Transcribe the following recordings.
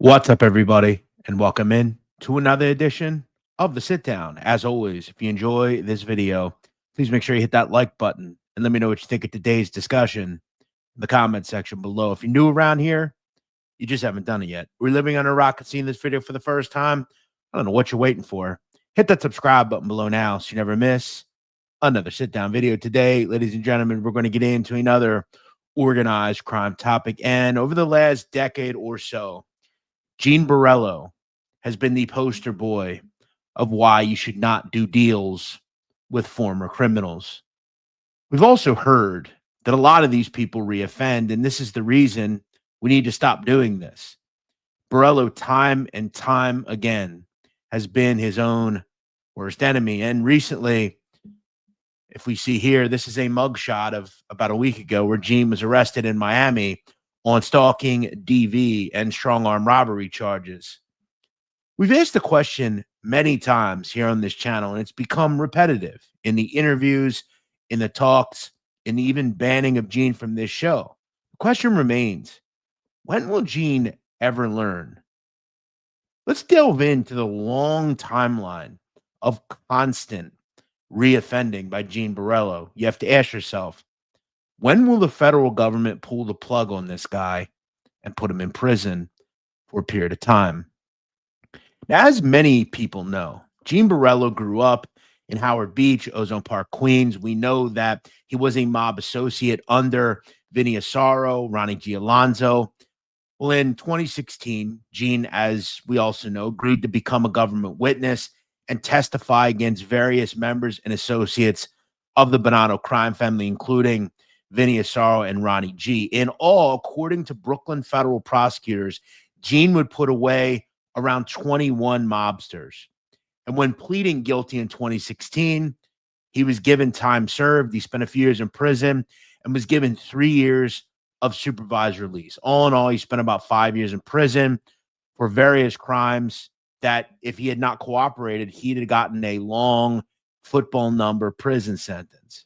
What's up, everybody, and welcome in to another edition of the Sit Down. As always, if you enjoy this video, please make sure you hit that like button and let me know what you think of today's discussion in the comment section below. If you're new around here, you just haven't done it yet. We're living on a rocket seeing this video for the first time. I don't know what you're waiting for. Hit that subscribe button below now so you never miss another sit down video. Today, ladies and gentlemen, we're going to get into another organized crime topic. And over the last decade or so, Gene Borrello has been the poster boy of why you should not do deals with former criminals. We've also heard that a lot of these people reoffend, and this is the reason we need to stop doing this. Borrello, time and time again, has been his own worst enemy. And recently, if we see here, this is a mugshot of about a week ago where Gene was arrested in Miami on stalking, DV, and strong arm robbery charges. We've asked the question many times here on this channel, and it's become repetitive in the interviews, in the talks, and even banning of Gene from this show. The question remains, when will Gene ever learn? Let's delve into the long timeline of constant reoffending by Gene Borrello. You have to ask yourself, when will the federal government pull the plug on this guy and put him in prison for a period of time? Now, as many people know, Gene Borrello grew up in Howard Beach, Ozone Park, Queens. We know that he was a mob associate under Vinny Asaro, Ronnie G. Alonzo. Well, in 2016, Gene, as we also know, agreed to become a government witness and testify against various members and associates of the Bonanno Crime Family, including Vinny Asaro and Ronnie G. In all, according to Brooklyn federal prosecutors, Gene would put away around 21 mobsters. And when pleading guilty in 2016, he was given time served. He spent a few years in prison and was given 3 years of supervised release. All in all, he spent about 5 years in prison for various crimes that if he had not cooperated, he'd have gotten a long football number prison sentence.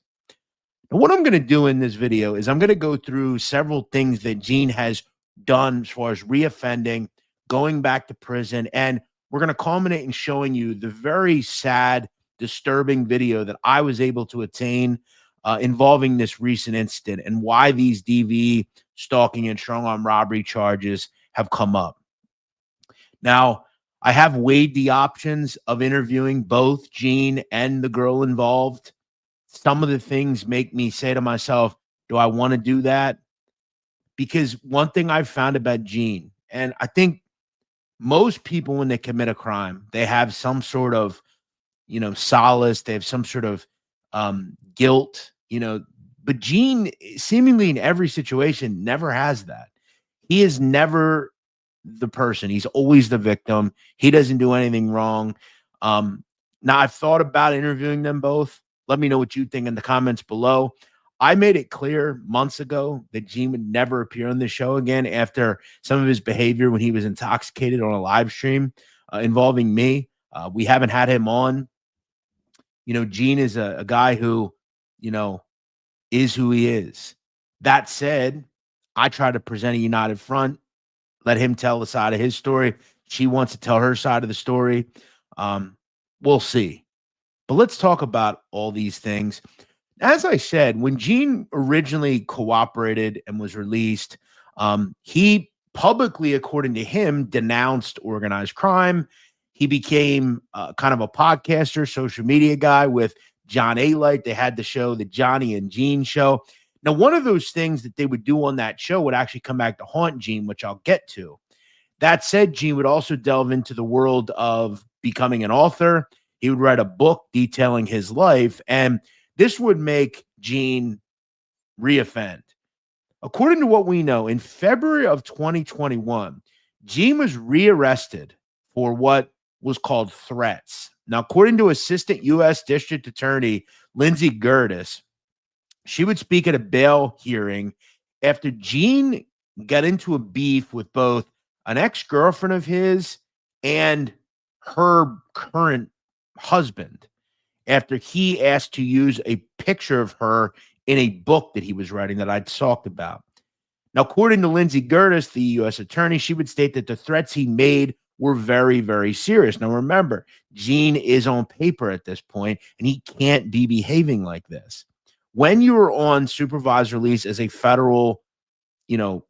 And what I'm going to do in this video is I'm going to go through several things that Gene has done as far as reoffending, going back to prison, and we're going to culminate in showing you the very sad, disturbing video that I was able to attain involving this recent incident and why these DV, stalking, and strong arm robbery charges have come up. Now, I have weighed the options of interviewing both Gene and the girl involved. Some of the things make me say to myself, do I want to do that? Because one thing I've found about Gene, and I think most people, when they commit a crime, they have some sort of, solace. They have some sort of guilt, but Gene seemingly in every situation never has that. He is never the person. He's always the victim. He doesn't do anything wrong. Now, I've thought about interviewing them both. Let me know what you think in the comments below. I made it clear months ago that Gene would never appear on the show again after some of his behavior when he was intoxicated on a live stream involving me. We haven't had him on. Gene is a guy who, is who he is. That said, I try to present a united front, let him tell the side of his story. She wants to tell her side of the story. We'll see. But let's talk about all these things. As I said, when Gene originally cooperated and was released, he publicly, according to him, denounced organized crime. He became kind of a podcaster, social media guy with John A-Light. They had the show, the Johnny and Gene show. Now, one of those things that they would do on that show would actually come back to haunt Gene, which I'll get to. That said, Gene would also delve into the world of becoming an author. He would write a book detailing his life, and this would make Gene reoffend. According to what we know, in February of 2021, Gene was rearrested for what was called threats. Now, according to Assistant U.S. District Attorney Lindsay Gertis, she would speak at a bail hearing after Gene got into a beef with both an ex-girlfriend of his and her current husband after he asked to use a picture of her in a book that he was writing that I'd talked about. Now, according to Lindsay Gertis, the U.S. attorney, she would state that the threats he made were very, very serious. Now, remember, Gene is on paper at this point, and he can't be behaving like this. When you are on supervised release as a federal, you know,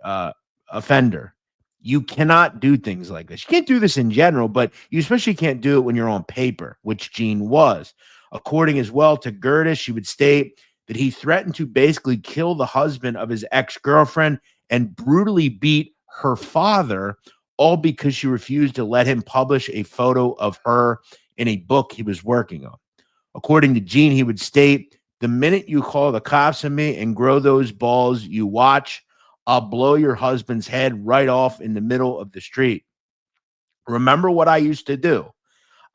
uh, offender, you cannot do things like this. You can't do this in general, but you especially can't do it when you're on paper, which Gene was. According as well to Gertis, she would state that he threatened to basically kill the husband of his ex-girlfriend and brutally beat her father, all because she refused to let him publish a photo of her in a book he was working on. According to Gene, he would state, "The minute you call the cops on me and grow those balls, you watch, I'll blow your husband's head right off in the middle of the street. Remember what I used to do?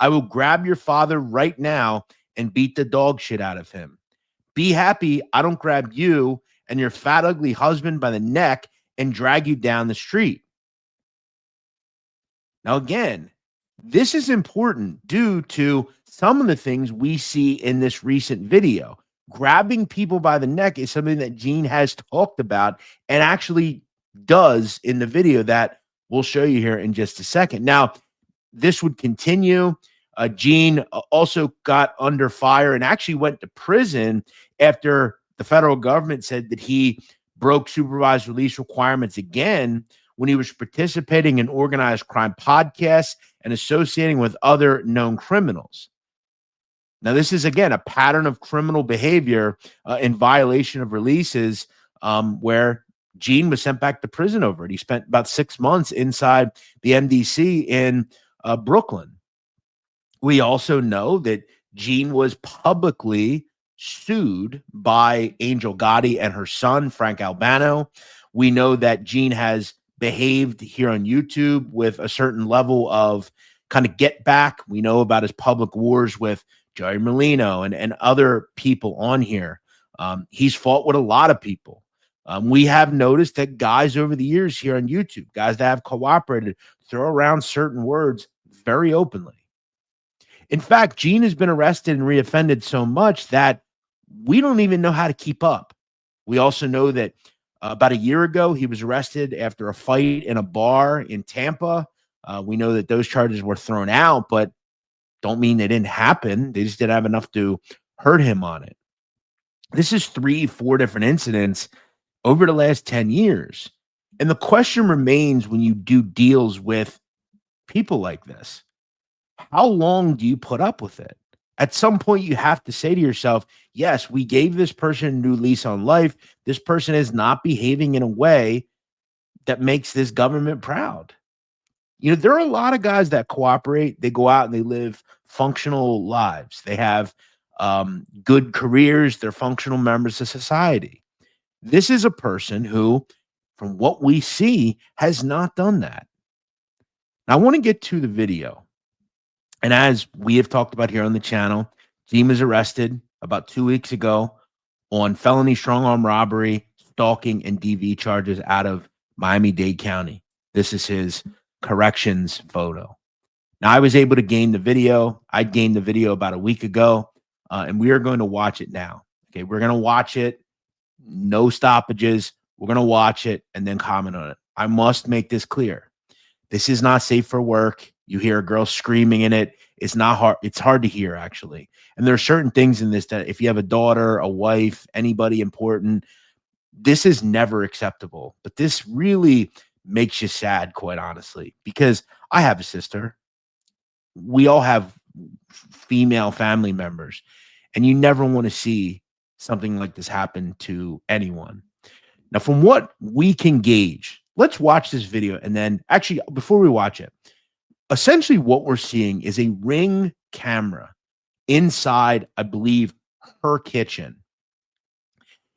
I will grab your father right now and beat the dog shit out of him. Be happy I don't grab you and your fat, ugly husband by the neck and drag you down the street." Now, again, this is important due to some of the things we see in this recent video. Grabbing people by the neck is something that Gene has talked about and actually does in the video that we'll show you here in just a second. Now, this would continue. Gene also got under fire and actually went to prison after the federal government said that he broke supervised release requirements again when he was participating in organized crime podcasts and associating with other known criminals. Now, this is, again, a pattern of criminal behavior in violation of releases where Gene was sent back to prison over it. He spent about 6 months inside the MDC in Brooklyn. We also know that Gene was publicly sued by Angel Gotti and her son, Frank Albano. We know that Gene has behaved here on YouTube with a certain level of kind of get back. We know about his public wars with Joey Merlino and other people on here. He's fought with a lot of people. We have noticed that guys over the years here on YouTube, guys that have cooperated, throw around certain words very openly. In fact, Gene has been arrested and reoffended so much that we don't even know how to keep up. We also know that about a year ago, he was arrested after a fight in a bar in Tampa. We know that those charges were thrown out, but don't mean they didn't happen. They just didn't have enough to hurt him on it. This is 3-4 different incidents over the last 10 years. And the question remains when you do deals with people like this, how long do you put up with it? At some point, you have to say to yourself, yes, we gave this person a new lease on life. This person is not behaving in a way that makes this government proud. You know, there are a lot of guys that cooperate. They go out and they live functional lives. They have good careers. They're functional members of society. This is a person who, from what we see, has not done that. Now, I want to get to the video. And as we have talked about here on the channel, Gene was arrested about 2 weeks ago on felony strong arm robbery, stalking, and DV charges out of Miami-Dade County. This is his corrections photo. Now, I was able to gain the video. I gained the video about a week ago, and we are going to watch it now. Okay, we're going to watch it. No stoppages. We're going to watch it and then comment on it. I must make this clear. This is not safe for work. You hear a girl screaming in it. It's not hard. It's hard to hear, actually. And there are certain things in this that if you have a daughter, a wife, anybody important, this is never acceptable. But this really makes you sad, quite honestly, because I have a sister. We all have female family members, and you never want to see something like this happen to anyone. Now, from what we can gauge, let's watch this video. And then actually, before we watch it, essentially what we're seeing is a Ring camera inside, I believe, her kitchen.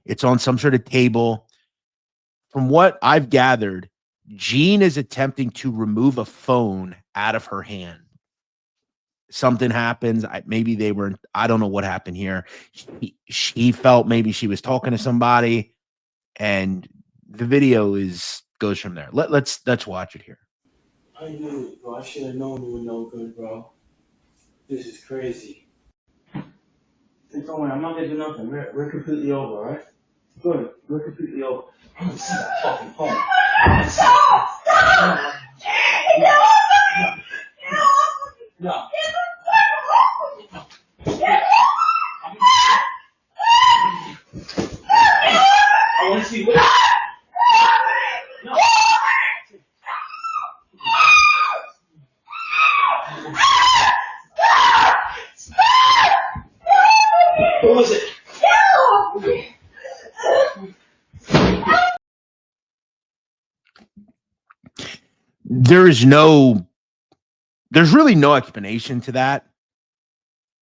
It's on some sort of table. From what I've gathered, Gene is attempting to remove a phone out of her hand. Something happens. Maybe they were, I don't know what happened here. She felt maybe she was talking to somebody, and the video goes from there. Let's watch it here. I knew it, bro. I should have known you were no good, bro. This is crazy. Don't worry, I'm not gonna do nothing. We're completely over, alright? Good. We're completely over. I'm gonna see that fucking phone. Stop! Stop! No! No. I want to see what. No. What was it? There's really no explanation to that.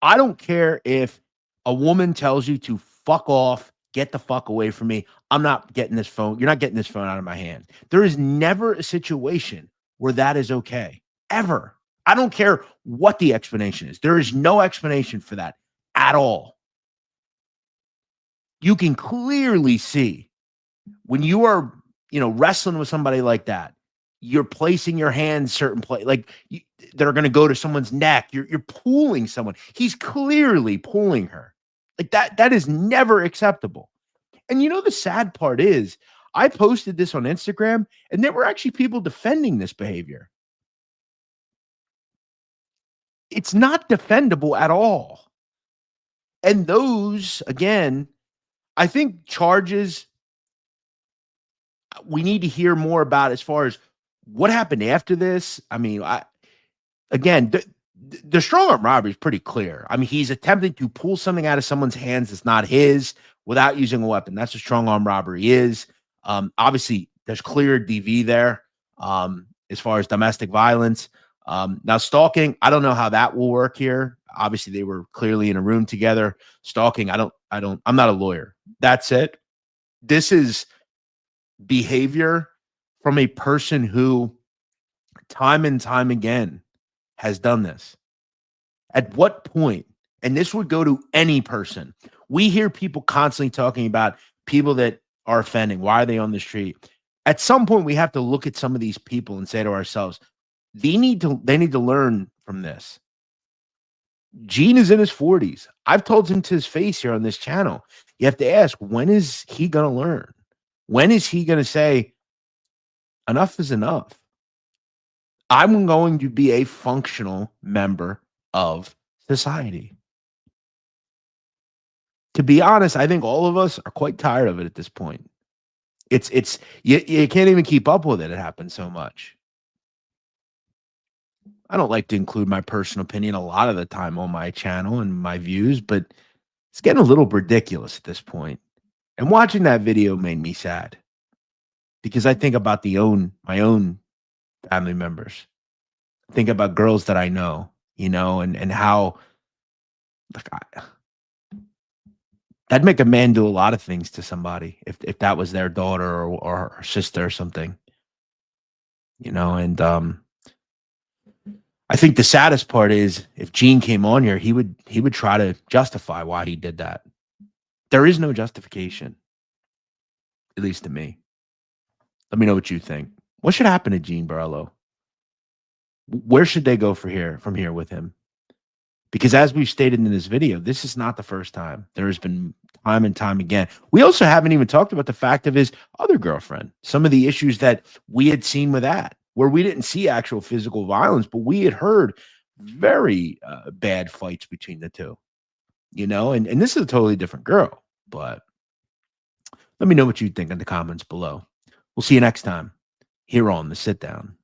I don't care if a woman tells you to fuck off, get the fuck away from me. I'm not getting this phone. You're not getting this phone out of my hand. There is never a situation where that is okay. Ever. I don't care what the explanation is. There is no explanation for that at all. You can clearly see when you are, wrestling with somebody like that, you're placing your hands certain place, they're going to go to someone's neck. You're pulling someone. He's clearly pulling her. Like that is never acceptable. And the sad part is I posted this on Instagram and there were actually people defending this behavior. It's not defendable at all. And those, again, I think charges we need to hear more about as far as what happened after this. I mean, the strong arm robbery is pretty clear. I mean, he's attempting to pull something out of someone's hands that's not his without using a weapon. That's what strong arm robbery is. Obviously, there's clear DV there as far as domestic violence. Now, stalking, I don't know how that will work here. Obviously, they were clearly in a room together. Stalking, I'm not a lawyer. That's it. This is behavior from a person who time and time again has done this. At what point, and this would go to any person, we hear people constantly talking about people that are offending. Why are they on the street? At some point, we have to look at some of these people and say to ourselves, they need to learn from this. Gene is in his 40s. I've told him to his face here on this channel. You have to ask, when is he going to learn? When is he going to say, enough is enough? I'm going to be a functional member of society. To be honest, I think all of us are quite tired of it at this point. You can't even keep up with it. It happens so much. I don't like to include my personal opinion a lot of the time on my channel and my views, but it's getting a little ridiculous at this point. And watching that video made me sad because I think about my own family members. I think about girls that I know, and how that'd make a man do a lot of things to somebody if that was their daughter or sister or something, and I think the saddest part is if Gene came on here, he would try to justify why he did that. There is no justification, at least to me. Let me know what you think. What should happen to Gene Borrello? Where should they go from here with him? Because as we've stated in this video, this is not the first time. There has been time and time again. We also haven't even talked about the fact of his other girlfriend, some of the issues that we had seen with that, where we didn't see actual physical violence, but we had heard very bad fights between the two, and this is a totally different girl. But let me know what you think in the comments below. We'll see you next time here on The Sit Down.